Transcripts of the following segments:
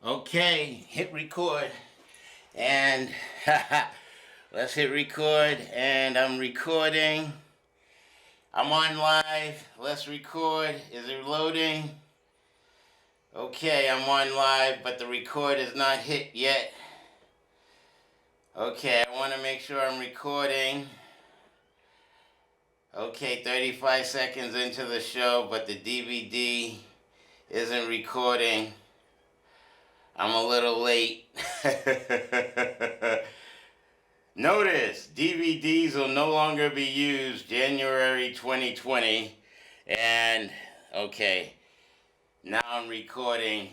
Okay, hit record. And let's hit record. And I'm recording. I'm on live. Let's record. Is it loading? Okay, I'm on live, but the record is not hit yet. Okay, I want to make sure I'm recording. Okay, 35 seconds into the show, but the DVD isn't recording. I'm a little late. Notice, DVDs will no longer be used January 2020. And, okay, now I'm recording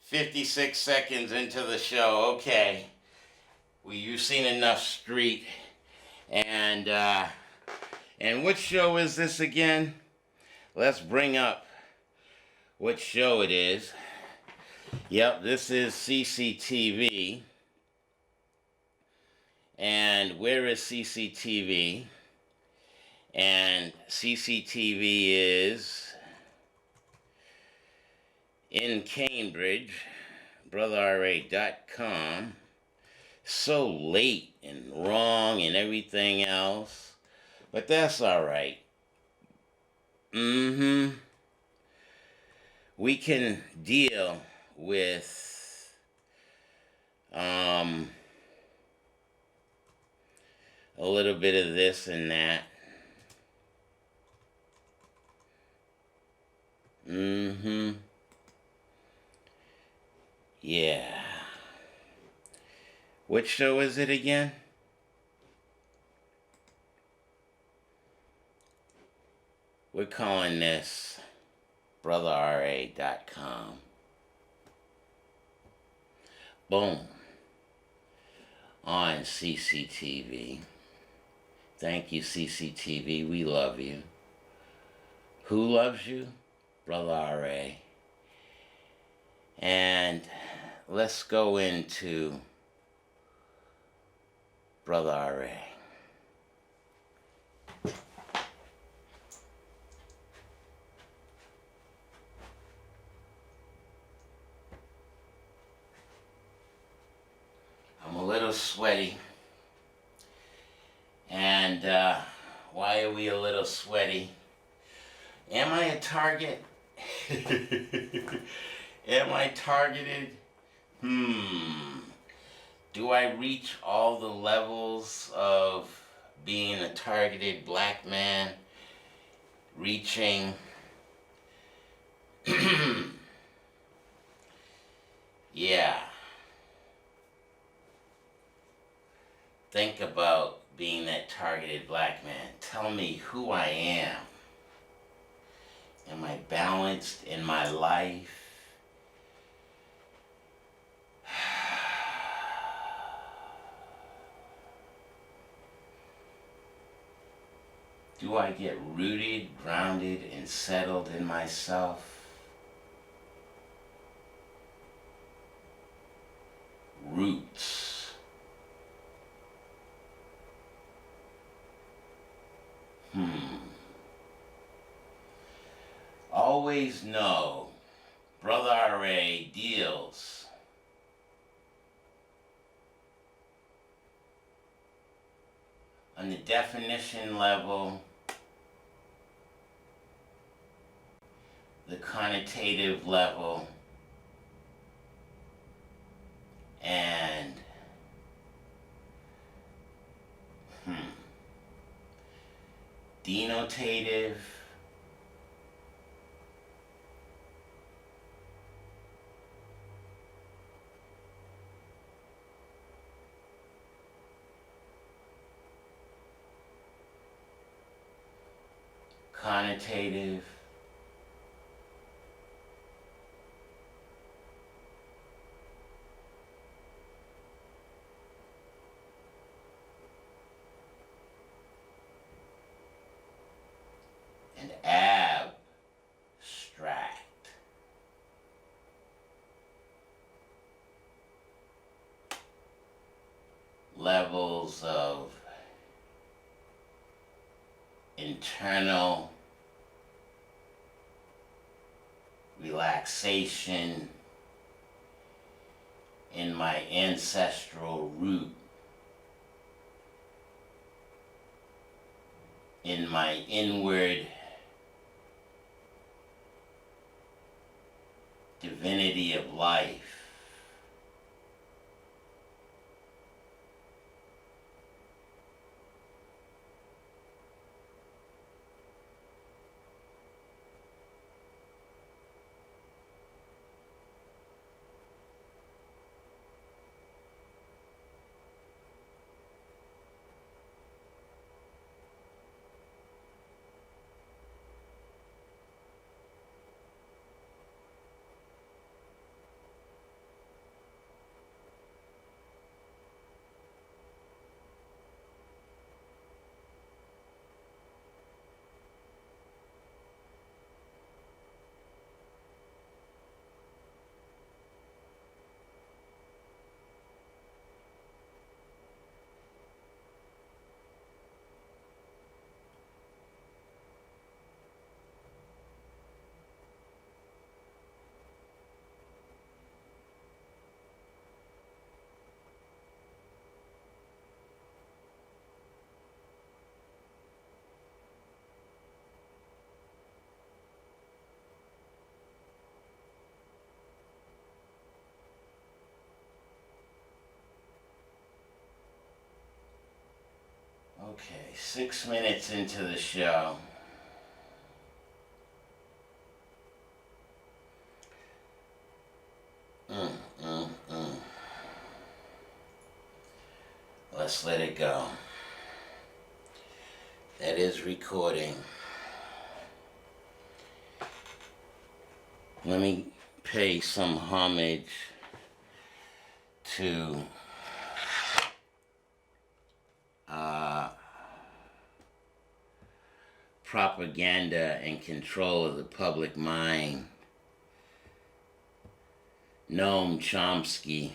56 seconds into the show. Okay, you've seen enough Street. And which show is this again? Let's bring up what show it is. Yep, this is CCTV. And where is CCTV? And CCTV is in Cambridge, brotherra.com. So late and wrong and everything else. But that's alright. We can deal with a little bit of this and that. Yeah. Which show is it again? We're calling this brotherra.com. Boom. On CCTV. Thank you, CCTV. We love you. Who loves you? Brother RA. And let's go into Brother RA. I'm a little sweaty. And why are we a little sweaty? Am I a target? Am I targeted? Do I reach all the levels of being a targeted black man? Reaching yeah. Think about being that targeted black man. Tell me who I am. Am I balanced in my life? Do I get rooted, grounded, and settled in myself? Roots. Always know, Brother RA deals on the definition level, the connotative level, and denotative, connotative, and abstract. Levels of internal relaxation in my ancestral root, in my inward divinity of life. Okay, 6 minutes into the show. Mm, mm, mm. Let's let it go. That is recording. Let me pay some homage to propaganda and control of the public mind. Noam Chomsky.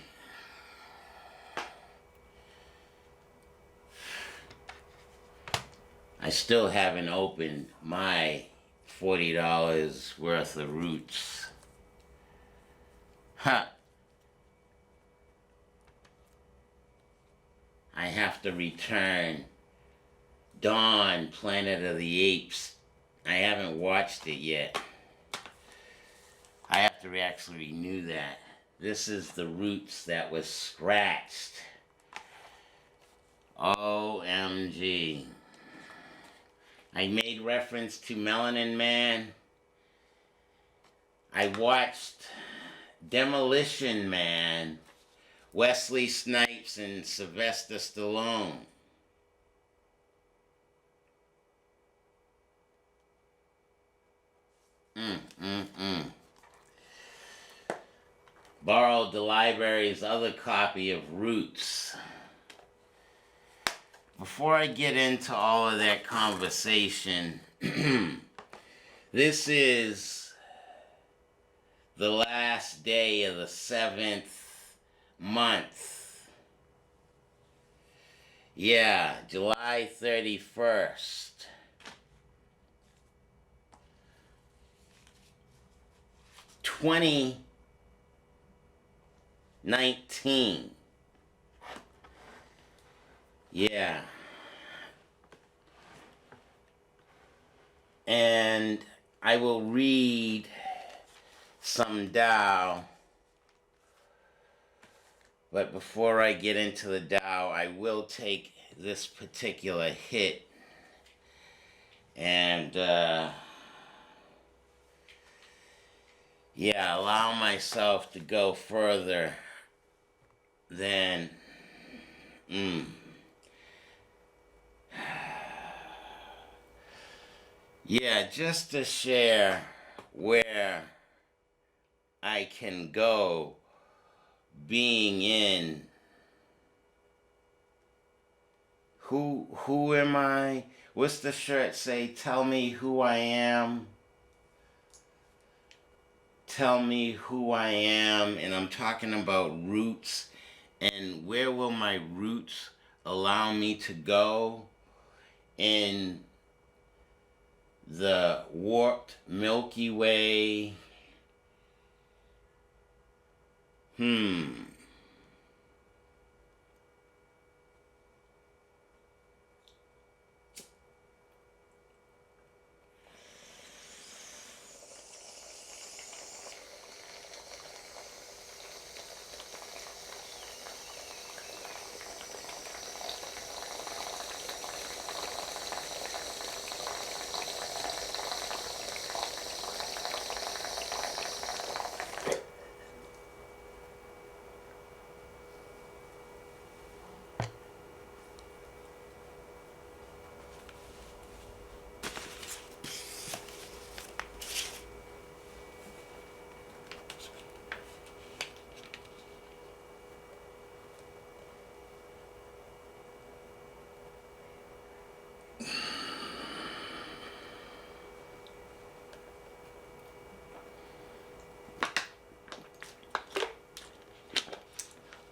I still haven't opened my $40 worth of roots. Ha! I have to return Dawn, Planet of the Apes. I haven't watched it yet. I have to actually renew that. This is the roots that was scratched. OMG. I made reference to Melanin Man. I watched Demolition Man, Wesley Snipes and Sylvester Stallone. Borrowed the library's other copy of Roots. Before I get into all of that conversation, this is the last day of the 7th month. Yeah, July 31st. $2019. Yeah. And I will read some Tao. But before I get into the Tao, I will take this particular hit and allow myself to go further than just to share where I can go being in who am I? What's the shirt say? Tell me who I am. Tell me who I am. And I'm talking about roots. And where will my roots allow me to go in the warped Milky Way?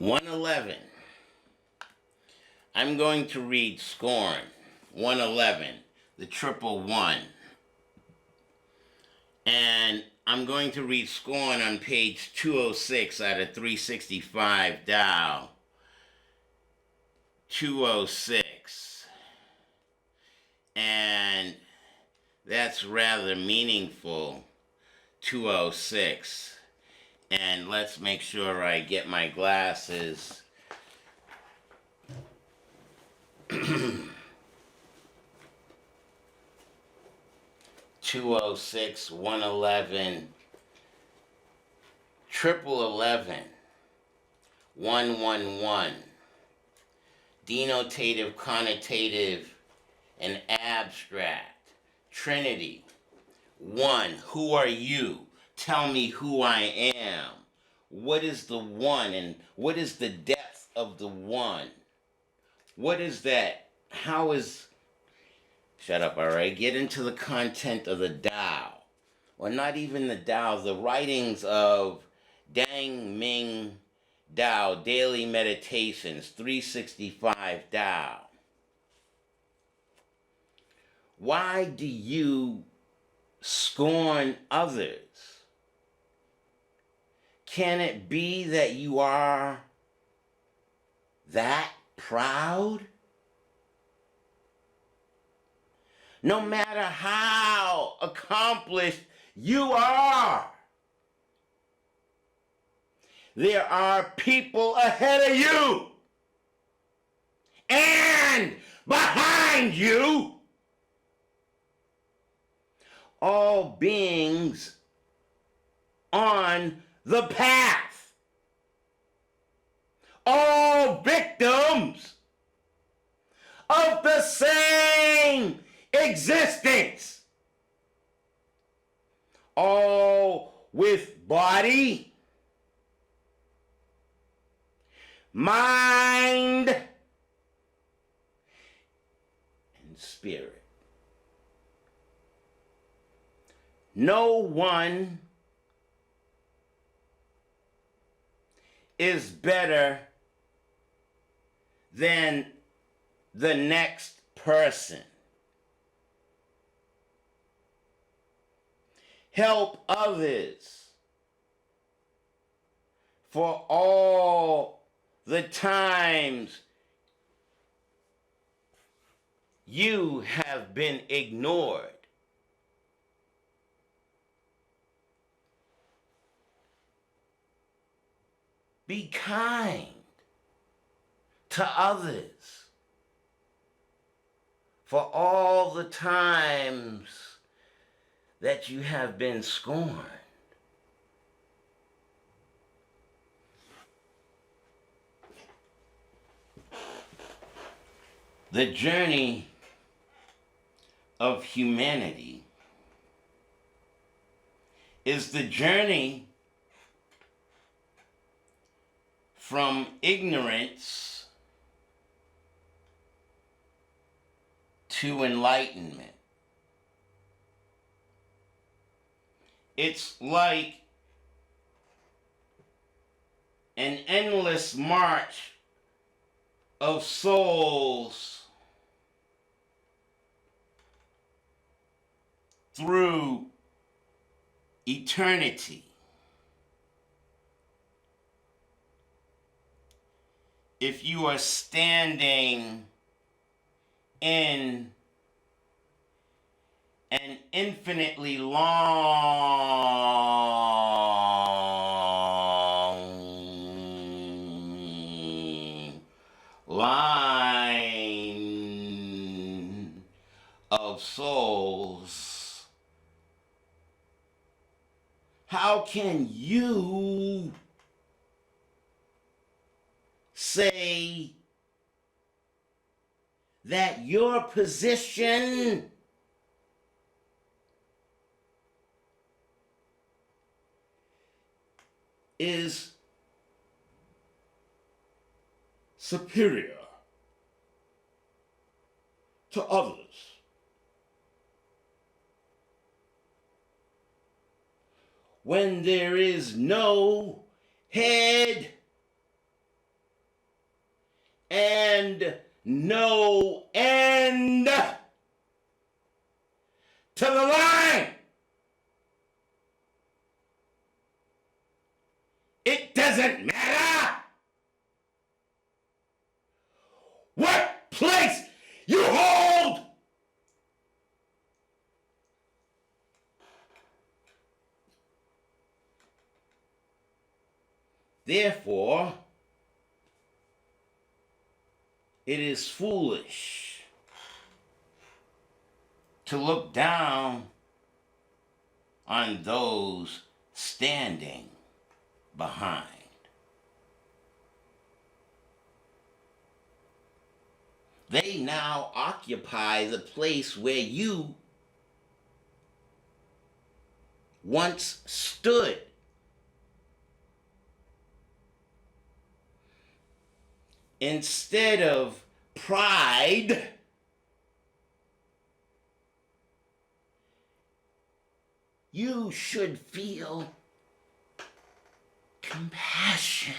111. I'm going to read Scorn. 111. The triple one. And I'm going to read Scorn on page 206 out of 365 Tao. 206. And that's rather meaningful. 206. And let's make sure I get my glasses. 206, 111, 1111, 111, denotative, connotative, and abstract, Trinity, 1, who are you? Tell me who I am. What is the one and what is the depth of the one? What is that? How is... Shut up, alright? Get into the content of the Tao. Or not even the Tao, the writings of Dang Ming Tao, Daily Meditations, 365 Tao. Why do you scorn others? Can it be that you are that proud? No matter how accomplished you are, there are people ahead of you and behind you. All beings on the path. All victims of the same existence. All with body, mind, and spirit. No one is better than the next person. Help others for all the times you have been ignored. Be kind to others for all the times that you have been scorned. The journey of humanity is the journey from ignorance to enlightenment. It's like an endless march of souls through eternity. If you are standing in an infinitely long line of souls, how can you say that your position is superior to others when there is no head and no end to the line. It doesn't matter what place you hold. Therefore, it is foolish to look down on those standing behind. They now occupy the place where you once stood. Instead of pride, you should feel compassion.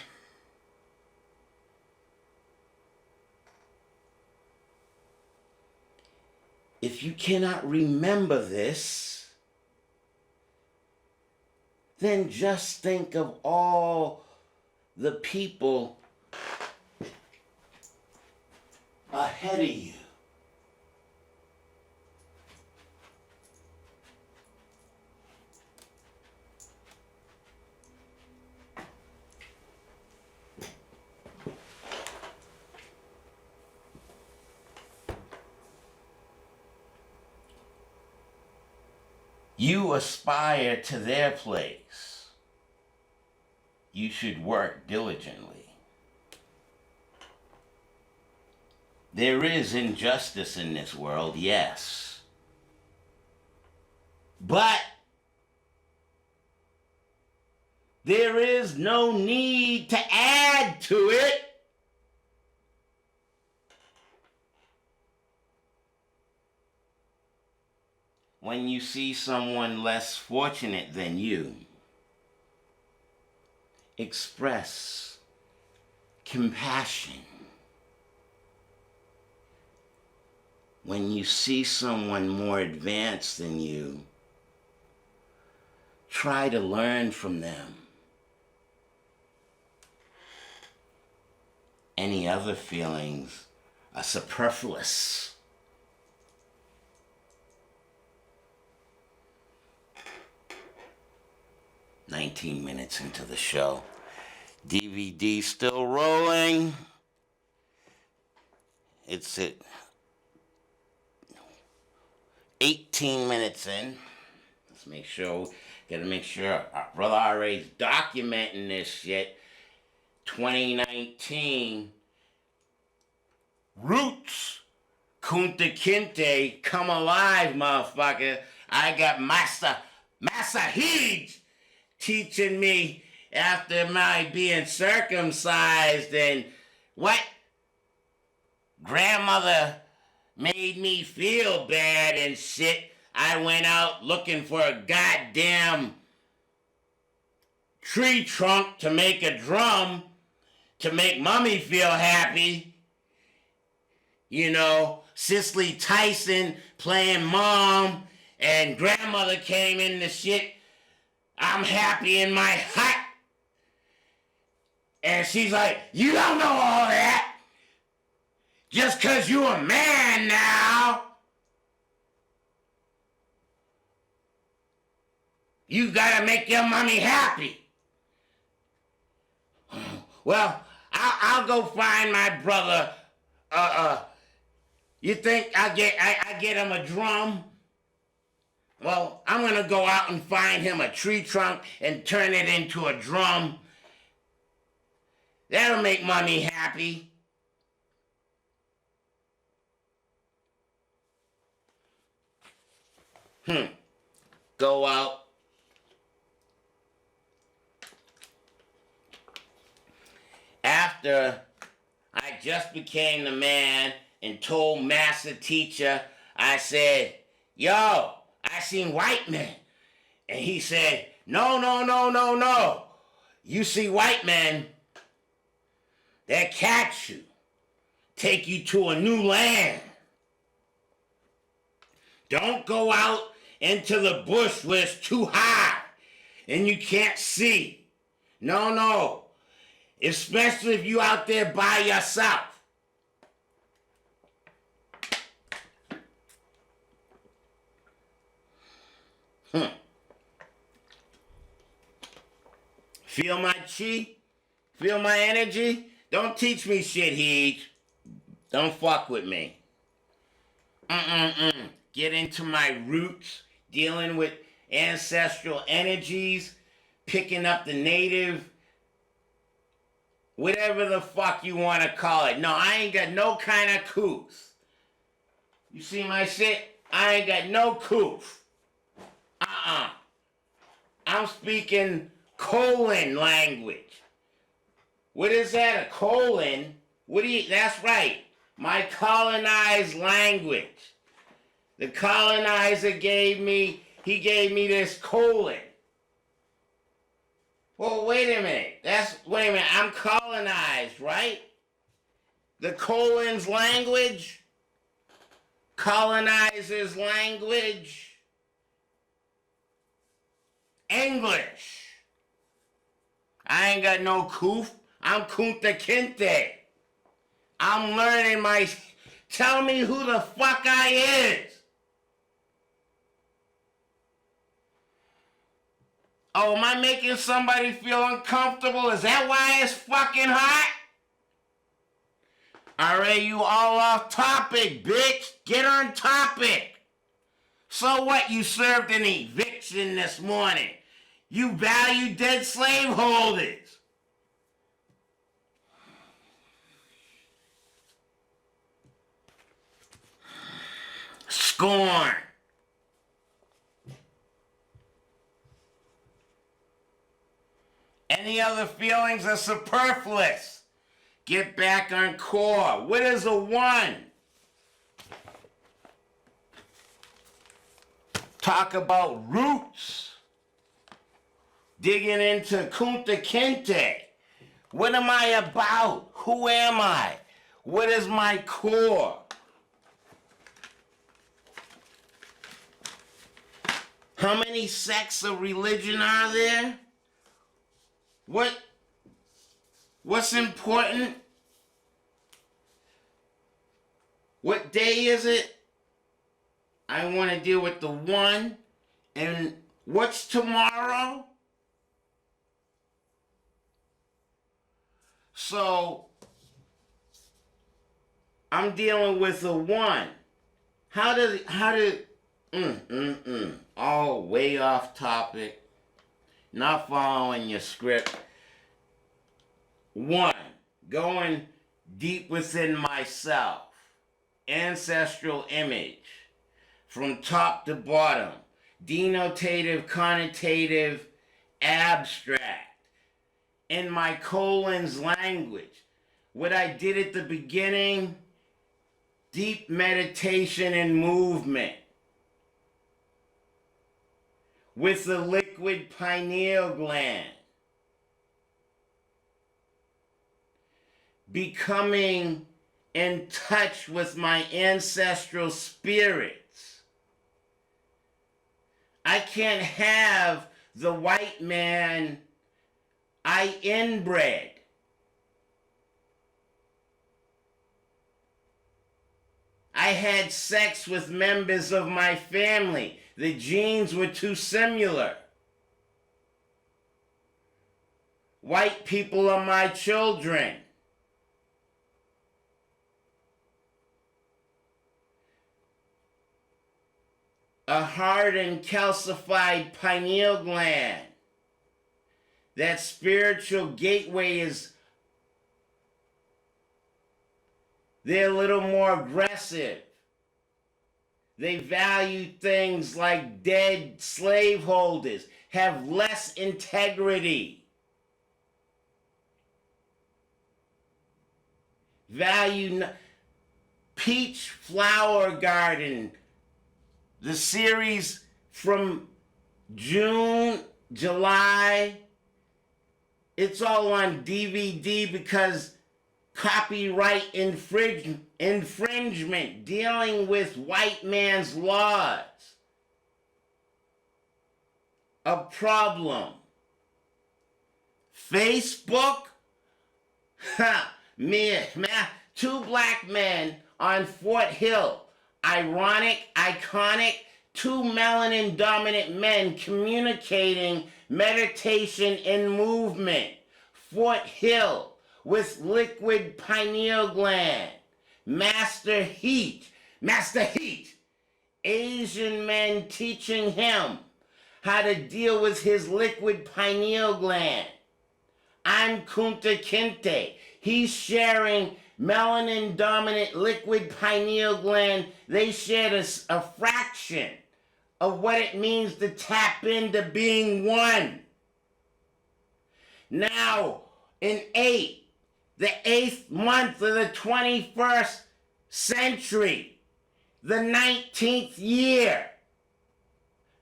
If you cannot remember this, then just think of all the people ahead of you. You aspire to their place. You should work diligently. There is injustice in this world, yes. But there is no need to add to it. When you see someone less fortunate than you, express compassion. When you see someone more advanced than you, try to learn from them. Any other feelings are superfluous. "19 minutes into the show. DVD still rolling. It's at 18 minutes in. Let's make sure, gotta make sure our brother RA's documenting this shit. 2019. Roots. Kunta Kinte, come alive, motherfucker. I got Master Heej teaching me after my being circumcised and what? Grandmother made me feel bad and shit. I went out looking for a goddamn tree trunk to make a drum to make mommy feel happy. You know, Cicely Tyson playing mom and grandmother came in the shit. I'm happy in my hut. And she's like, you don't know all that. Just 'cause you a man now, you gotta make your mommy happy. Well, I'll go find my brother. You think I get him a drum? Well, I'm gonna go out and find him a tree trunk and turn it into a drum. That'll make mommy happy. Go out. After I just became the man and told master teacher, I said, yo, I seen white men. And he said, no. You see white men, they catch you. take you to a new land. Don't go out into the bush where it's too high and you can't see. No, no. Especially if you out there by yourself. Feel my chi? Feel my energy? Don't teach me shit, Heej. Don't fuck with me. Get into my roots, dealing with ancestral energies, picking up the native, whatever the fuck you want to call it. No, I ain't got no kind of coof. You see my shit? I ain't got no coof. I'm speaking colon language. What is that, a colon? That's right. My colonized language. The colonizer gave me this colon. Well, wait a minute. I'm colonized, right? The colon's language, colonizer's language, English. I ain't got no coof. I'm Kunta Kinte. I'm learning tell me who the fuck I is. Oh, am I making somebody feel uncomfortable? Is that why it's fucking hot? Alright, you all off topic, bitch. Get on topic. So what? You served an eviction this morning. You value dead slaveholders. Scorn. Any other feelings are superfluous. Get back on core. What is a 1? Talk about roots. Digging into Kunta Kinte. What am I about? Who am I? What is my core? How many sects of religion are there? What's important? What day is it? I want to deal with the 1. And what's tomorrow? So, I'm dealing with a 1. All way off topic. Not following your script. 1, going deep within myself. Ancestral image. From top to bottom. Denotative, connotative, abstract. In my colon's language. What I did at the beginning, deep meditation and movement. With the liquid pineal gland. Becoming in touch with my ancestral spirits. I can't have the white man I inbred. I had sex with members of my family. The genes were too similar. White people are my children. A hard and calcified pineal gland. That spiritual gateway they're a little more aggressive. They value things like dead slaveholders, have less integrity. Value Peach Flower Garden, the series from June, July. It's all on DVD because copyright infringement, dealing with white man's laws. A problem. Facebook? Two black men on Fort Hill. Ironic, iconic, two melanin dominant men communicating meditation and movement. Fort Hill with liquid pineal gland. Master Heat. Asian men teaching him how to deal with his liquid pineal gland. I'm Kunta Kinte. He's sharing melanin dominant liquid pineal gland. They shared a fraction of what it means to tap into being one. Now, the 8th month of the 21st century, the 19th year,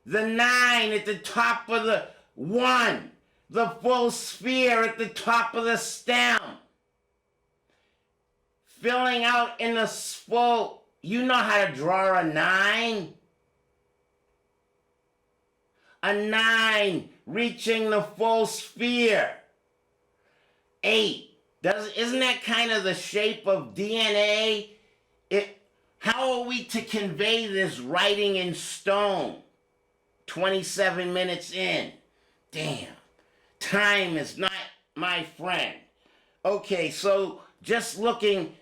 the 9 at the top of the 1, the full sphere at the top of the stem. Filling out in the full, you know how to draw a 9? A 9 reaching the full sphere. 8. Isn't that kind of the shape of DNA? How are we to convey this writing in stone? 27 minutes in. Damn. Time is not my friend. Okay, so just looking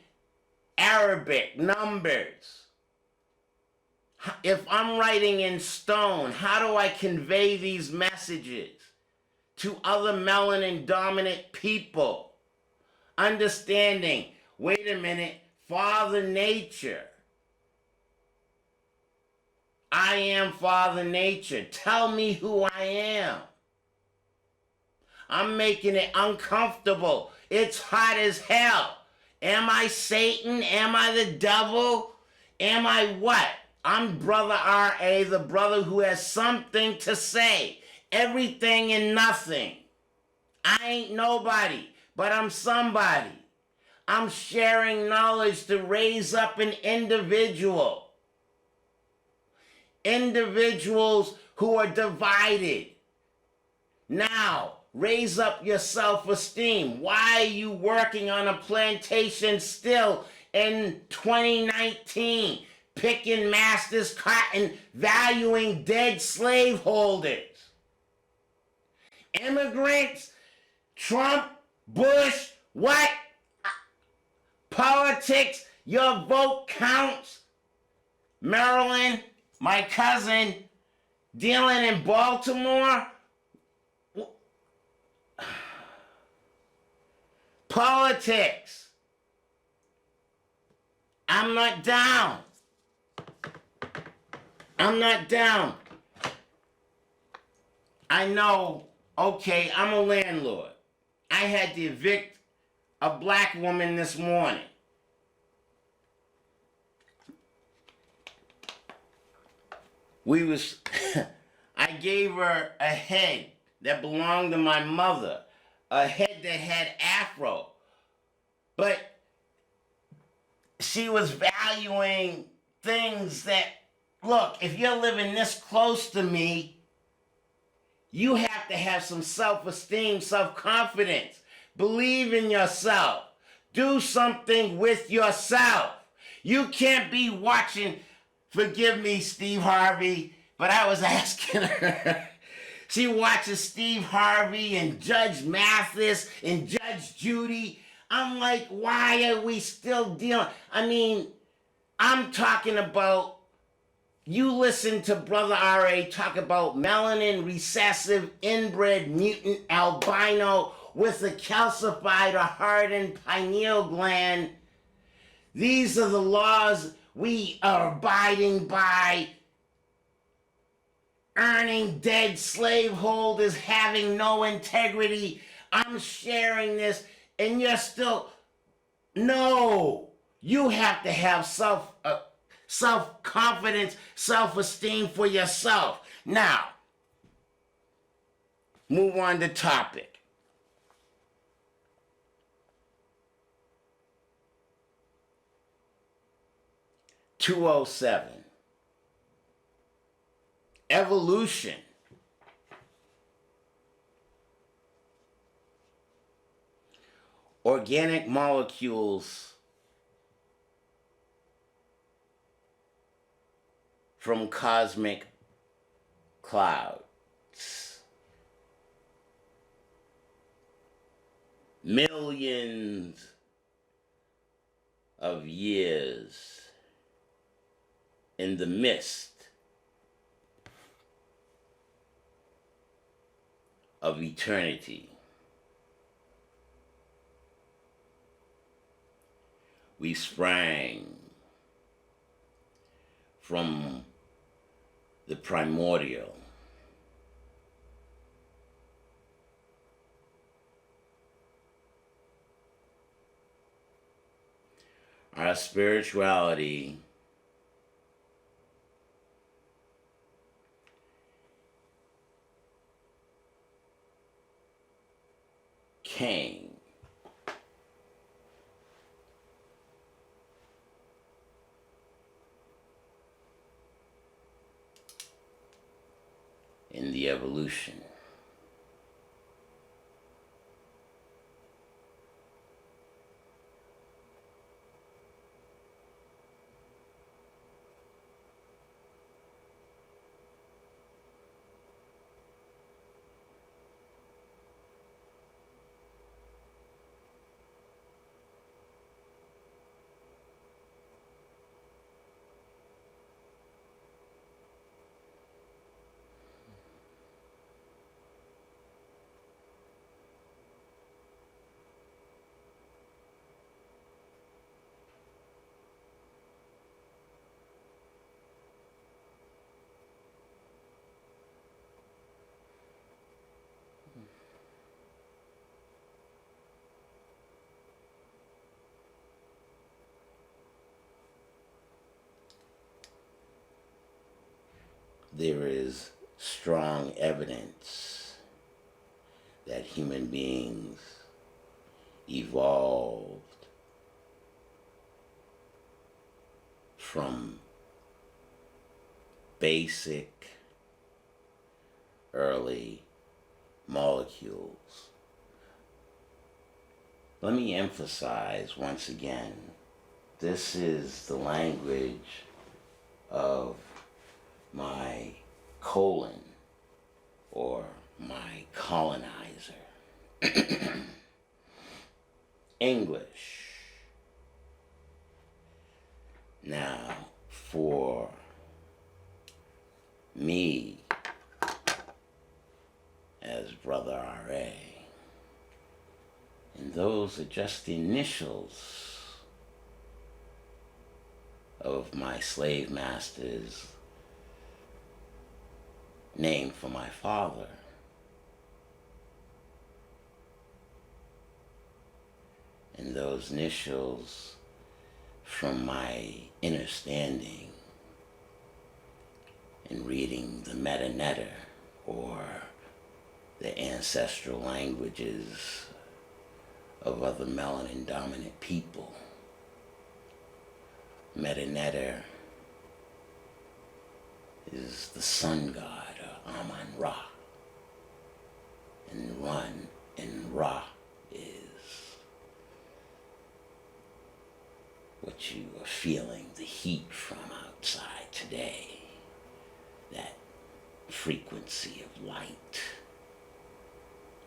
Arabic, numbers. If I'm writing in stone, how do I convey these messages to other melanin dominant people? Understanding, wait a minute, Father Nature. I am Father Nature. Tell me who I am. I'm making it uncomfortable. It's hot as hell. Am I Satan? Am I the devil? Am I what? I'm Brother R.A., the brother who has something to say. Everything and nothing. I ain't nobody, but I'm somebody. I'm sharing knowledge to raise up an individual. Individuals who are divided. Now, raise up your self-esteem. Why are you working on a plantation still in 2019? Picking masters cotton, valuing dead slaveholders. Immigrants, Trump, Bush, what? Politics, your vote counts. Maryland, my cousin, dealing in Baltimore. Politics. I'm not down. I'm not down. I know, okay, I'm a landlord. I had to evict a black woman this morning. I gave her a head that belonged to my mother, a head that had afro, but she was valuing things that, look, if you're living this close to me, you have to have some self-esteem, self-confidence. Believe in yourself. Do something with yourself. You can't be watching, forgive me, Steve Harvey, but I was asking her. She watches Steve Harvey and Judge Mathis and Judge Judy. I'm like, why are we still dealing? I mean, I'm talking about, you listen to Brother R.A. talk about melanin recessive inbred mutant albino with a calcified or hardened pineal gland. These are the laws we are abiding by. Earning dead slaveholders, having no integrity. I'm sharing this, and you're still, no. You have to have self-confidence, self-esteem for yourself. Now, move on to topic. 207. Evolution. Organic molecules from cosmic clouds. Millions of years in the mist of eternity. We sprang from the primordial. Our spirituality came in the evolution. There is strong evidence that human beings evolved from basic early molecules. Let me emphasize once again, this is the language of my colon or my colonizer. English. Now, for me, as Brother R.A., and those are just the initials of my slave master's name for my father. And those initials from my understanding in reading the Meta or the ancestral languages of other melanin dominant people. Meta is the sun god, Amun-Ra. And Run and Ra is what you are feeling, the heat from outside today. That frequency of light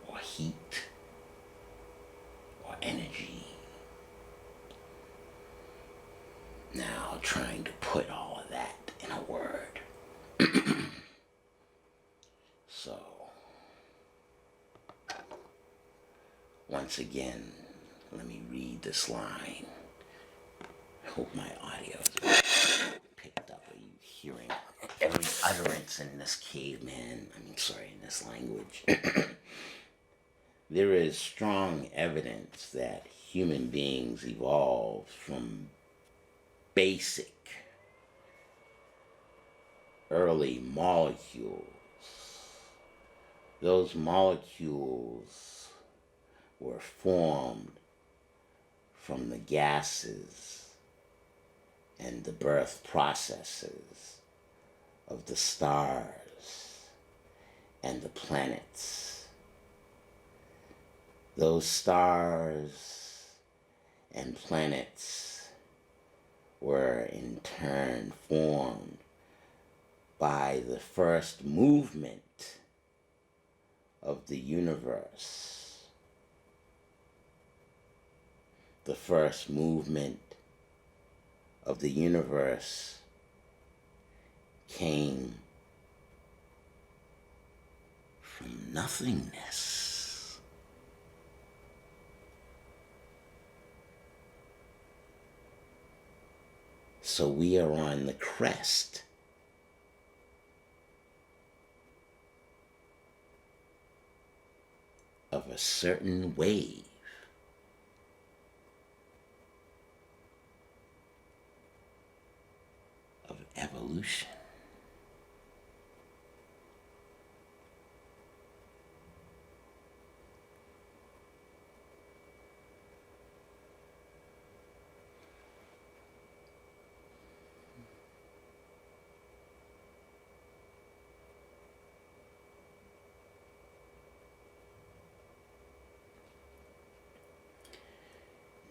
or heat or energy. Now trying to put all of that in a word. So, once again, let me read this line. I hope my audio is picked up. Are you hearing every utterance in this caveman? In this language. There is strong evidence that human beings evolved from basic early molecules. Those molecules were formed from the gases and the birth processes of the stars and the planets. Those stars and planets were in turn formed by the first movement of the universe. The first movement of the universe came from nothingness. So we are on the crest of a certain wave of evolution.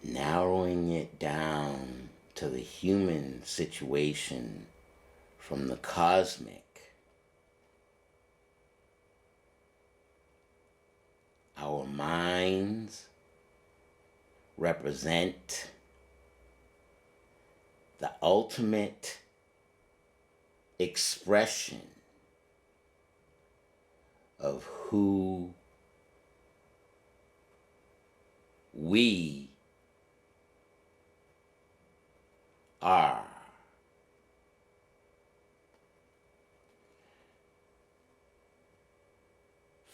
Narrowing it down to the human situation from the cosmic, our minds represent the ultimate expression of who we are.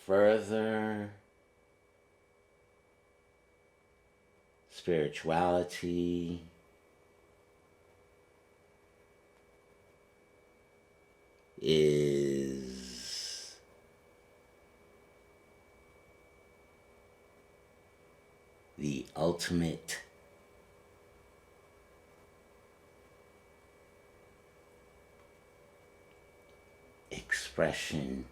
Further, spirituality is the ultimate expression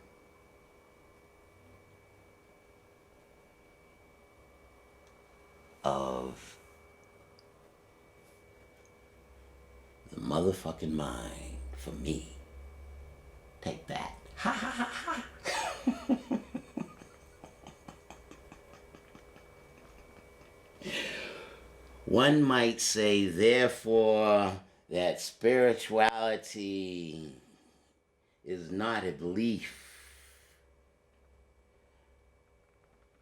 of the motherfucking mind for me. Take that. Ha ha ha ha. One might say, therefore, that spirituality is not a belief,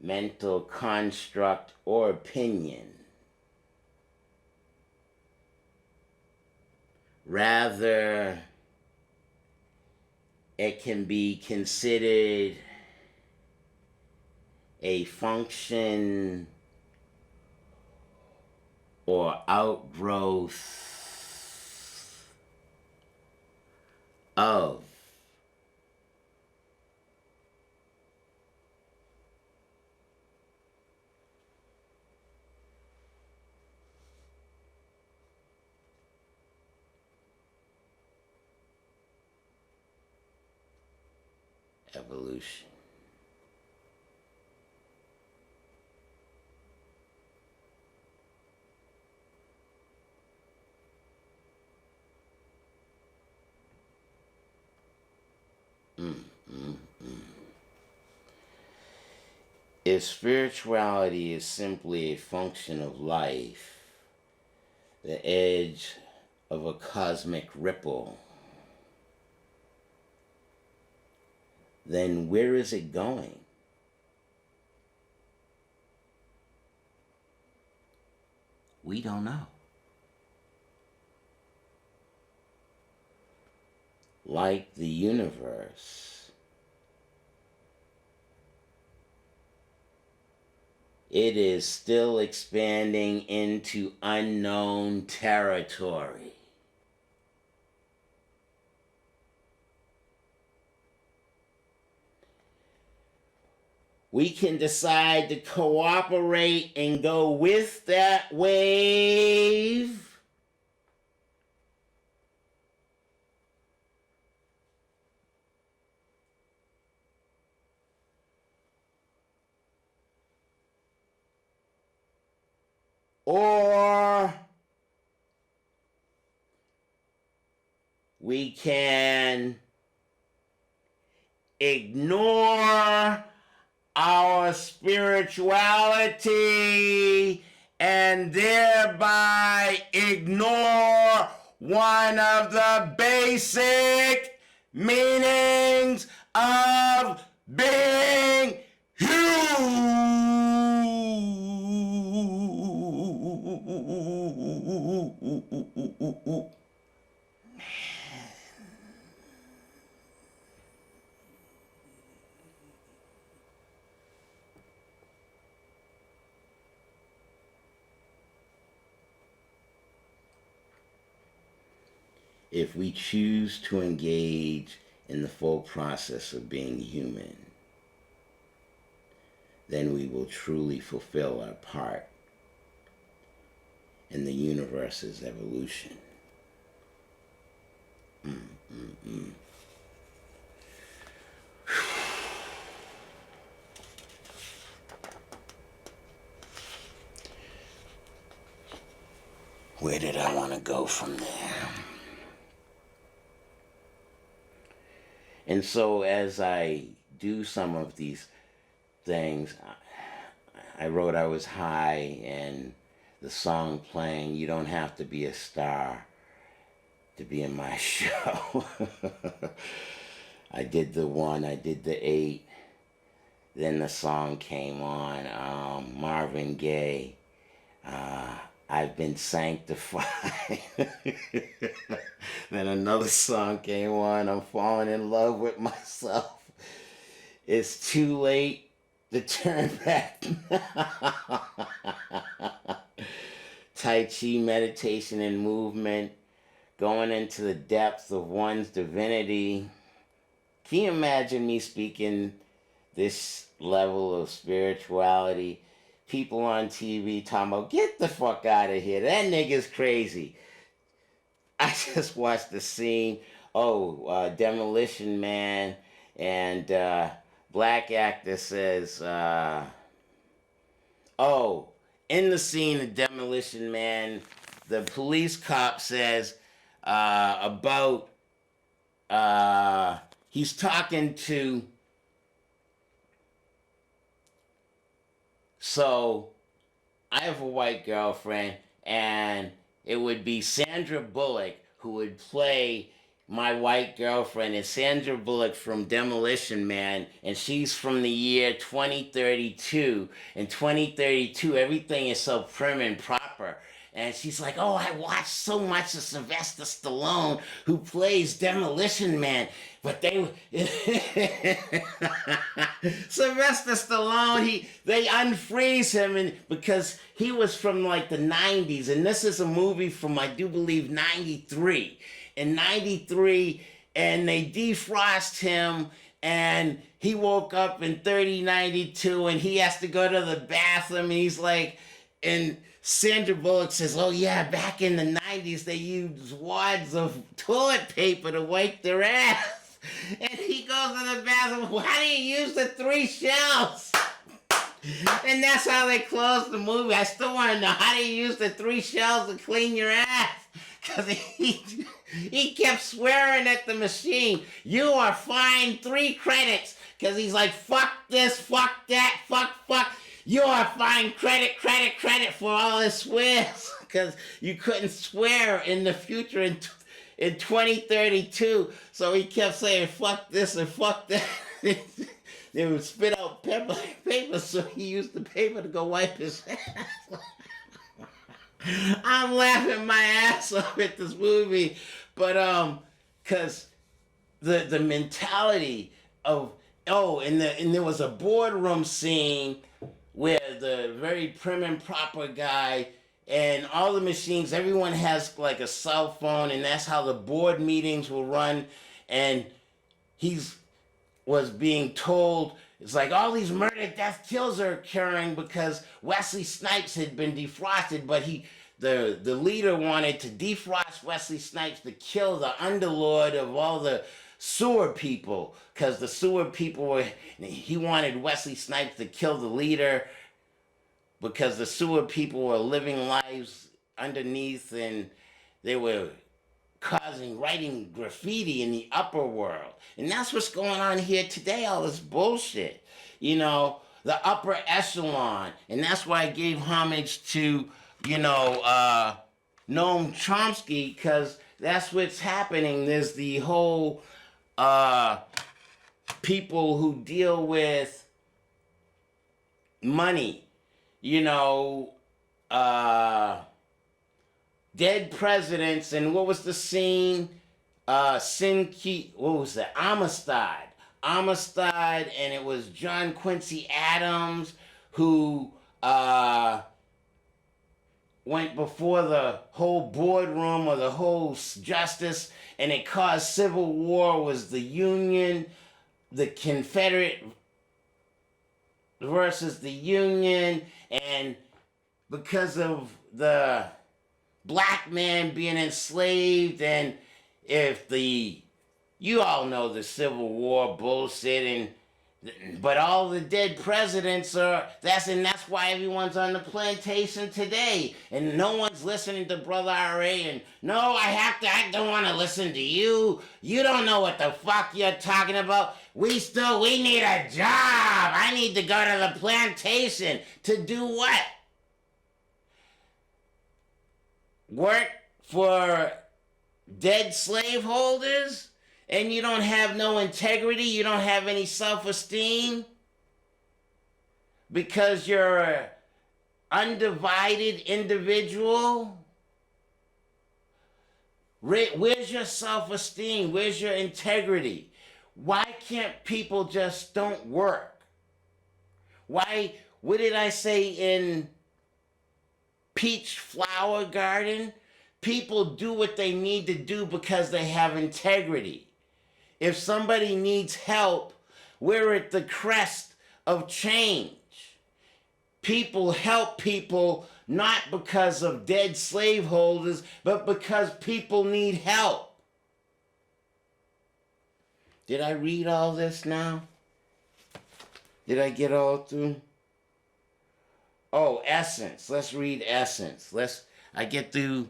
mental construct, or opinion. Rather, it can be considered a function or outgrowth of evolution. If spirituality is simply a function of life, the edge of a cosmic ripple, then where is it going? We don't know. Like the universe, it is still expanding into unknown territory. We can decide to cooperate and go with that wave, or we can ignore our spirituality and thereby ignore one of the basic meanings of being human. If we choose to engage in the full process of being human, then we will truly fulfill our part in the universe's evolution. Where did I want to go from there? And so as I do some of these things, I wrote I was high, and the song playing, you don't have to be a star to be in my show. I did the 1, I did the 8, then the song came on, Marvin Gaye, I've been sanctified. Then another song came on, I'm falling in love with myself. It's too late to turn back. Tai Chi meditation and movement, going into the depths of one's divinity. Can you imagine me speaking this level of spirituality? People on TV talking about, get the fuck out of here, that nigga's crazy. I just watched the scene, Demolition Man, and black actor says, in the scene of Demolition Man, the police cop says he's talking to, so I have a white girlfriend, and it would be Sandra Bullock who would play my white girlfriend. Is Sandra Bullock from Demolition Man, and she's from the year 2032. In 2032, everything is so prim and proper. And she's like, oh, I watched so much of Sylvester Stallone, who plays Demolition Man. But Sylvester Stallone, they unfreeze him because he was from like the 90s. And this is a movie from, I do believe, 93. In 93, and they defrost him, and he woke up in 3092, and he has to go to the bathroom, and he's like, and Sandra Bullock says, oh yeah, back in the 90s, they used wads of toilet paper to wipe their ass. And he goes to the bathroom, how do you use the 3 shells? And that's how they close the movie. I still want to know, how do you use the 3 shells to clean your ass? Because he kept swearing at the machine. You are fined 3 credits. Because he's like, fuck this, fuck that, fuck. You are fined credit for all his swears. Because you couldn't swear in the future in 2032. So he kept saying, fuck this and fuck that. They would spit out paper, so he used the paper to go wipe his ass. I'm laughing my ass off at this movie, but cause the mentality of and there was a boardroom scene where the very prim and proper guy and all the machines, everyone has like a cell phone, and that's how the board meetings will run, and was being told, it's like all these murder, death, kills are occurring because Wesley Snipes had been defrosted, but the leader wanted to defrost Wesley Snipes to kill the underlord of all the sewer people, because the sewer people he wanted Wesley Snipes to kill the leader, because the sewer people were living lives underneath, and they were writing graffiti in the upper world. And that's what's going on here today, all this bullshit. You know, the upper echelon. And that's why I gave homage to, Noam Chomsky, because that's what's happening. There's the whole people who deal with money, dead presidents. And what was the scene? What was that? Amistad, and it was John Quincy Adams who went before the whole boardroom or the whole justice, and it caused civil war. Was the Union, the Confederate versus the Union, and because of the black man being enslaved, and you all know the Civil War bullshit, but all the dead presidents that's why everyone's on the plantation today, and no one's listening to Brother R.A. And no, I don't want to listen to you. You don't know what the fuck you're talking about. We need a job. I need to go to the plantation to do what? Work for dead slaveholders? And you don't have no integrity, you don't have any self-esteem because you're an undivided individual? Where's your self-esteem? Where's your integrity? Why can't people just don't work? Why, what did I say in Peach Flower Garden? People do what they need to do because they have integrity. If somebody needs help, we're at the crest of change. People help people not because of dead slaveholders, but because people need help. Did I read all this now? Did I get all through? Oh, Essence. Let's read Essence. I get through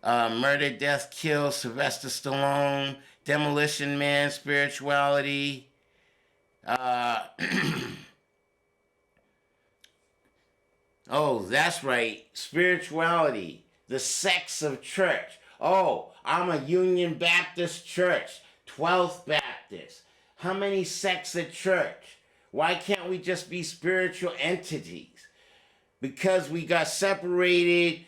Murder, Death, Kill, Sylvester Stallone, Demolition Man, Spirituality. Oh, that's right. Spirituality. The sex of church. Oh, I'm a Union Baptist Church. 12th Baptist. How many sects at church? Why can't we just be spiritual entities? Because we got separated.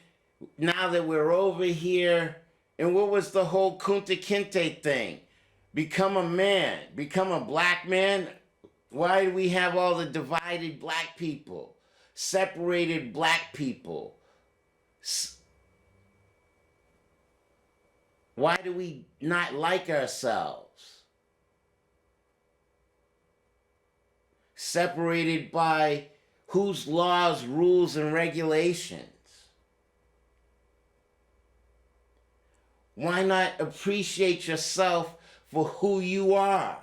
Now that we're over here, and what was the whole Kunta Kinte thing? Become a man, become a black man. Why do we have all the divided black people, separated black people? Why do we not like ourselves? Separated by whose laws, rules, and regulations? Why not appreciate yourself for who you are,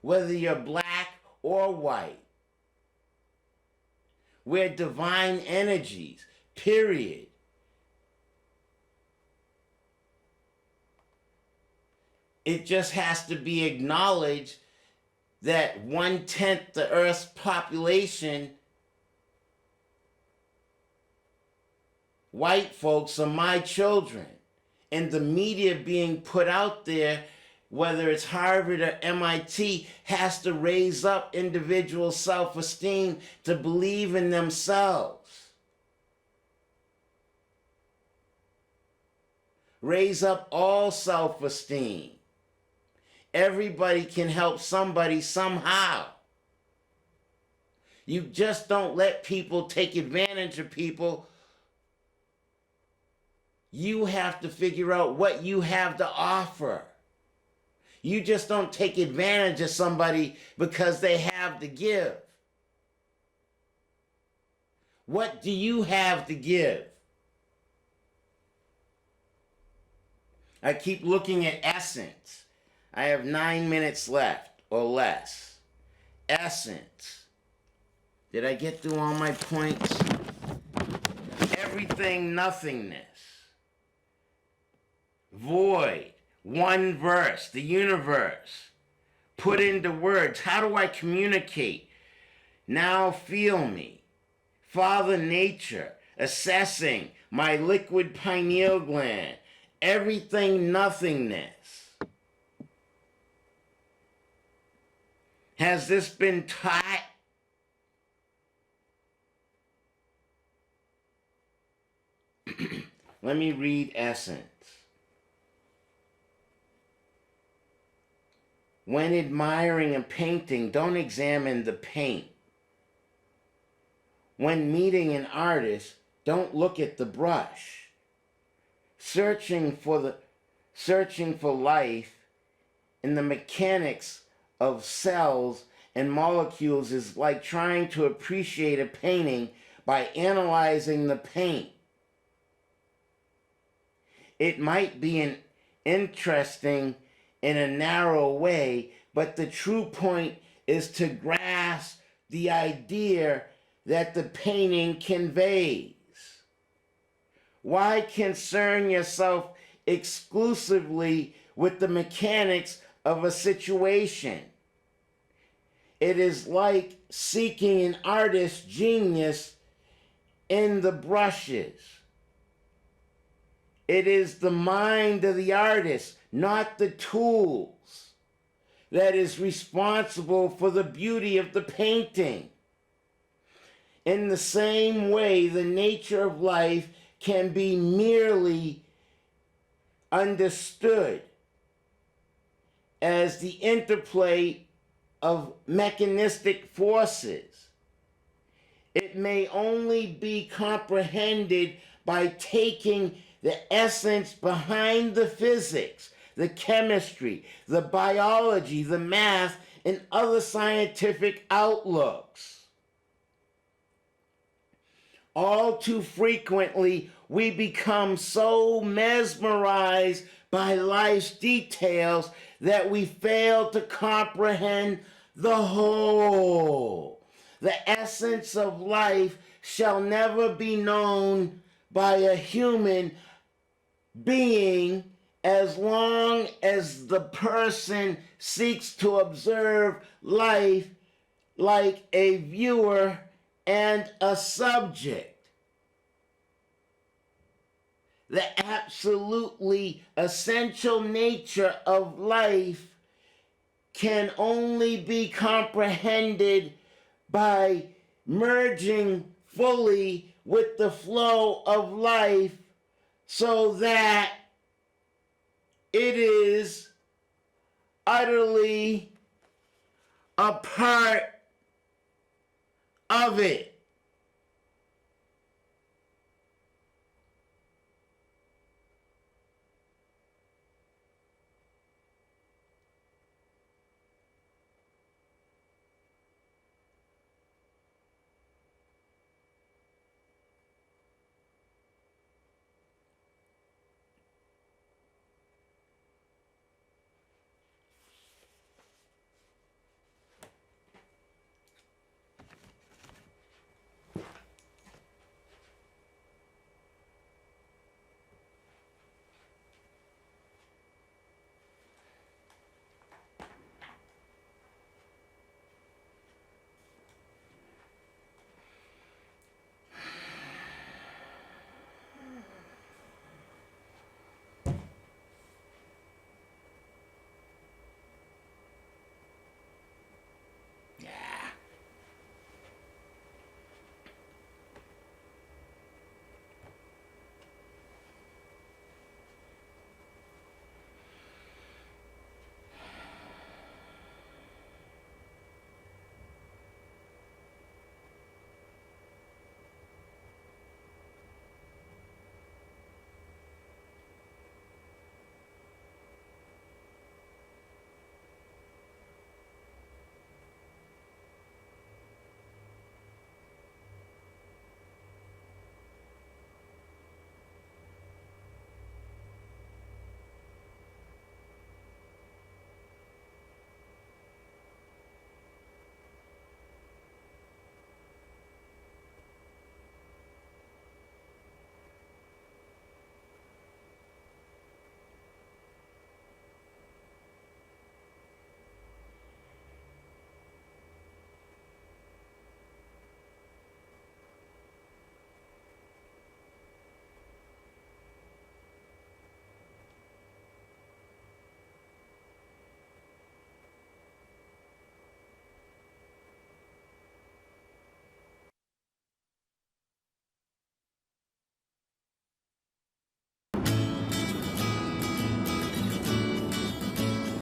whether you're black or white? We're divine energies, period. It just has to be acknowledged that 1/10 the Earth's population, white folks, are my children. And the media being put out there, whether it's Harvard or MIT, has to raise up individual self-esteem to believe in themselves. Raise up all self-esteem. Everybody can help somebody somehow. You just don't let people take advantage of people. You have to figure out what you have to offer. You just don't take advantage of somebody because they have to give. What do you have to give? I keep looking at Essence. I have 9 minutes left or less. Essence. Did I get through all my points? everything nothingness. Void. One verse. The universe. Put into words. How do I communicate? Now feel me. Father Nature. Assessing my liquid pineal gland. Everything nothingness. Has this been taught? Let me read Essence. When admiring a painting, don't examine the paint. When meeting an artist, don't look at the brush. Searching for life in the mechanics of cells and molecules is like trying to appreciate a painting by analyzing the paint. It might be interesting in a narrow way, but the true point is to grasp the idea that the painting conveys. Why concern yourself exclusively with the mechanics of a situation? It is like seeking an artist's genius in the brushes. It is the mind of the artist, not the tools, that is responsible for the beauty of the painting. In the same way, the nature of life can be merely understood as the interplay of mechanistic forces. It may only be comprehended by taking the essence behind the physics, the chemistry, the biology, the math, and other scientific outlooks. All too frequently, we become so mesmerized by life's details that we fail to comprehend the whole. The essence of life shall never be known by a human being as long as the person seeks to observe life like a viewer and a subject. The absolutely essential nature of life can only be comprehended by merging fully with the flow of life so that it is utterly a part of it.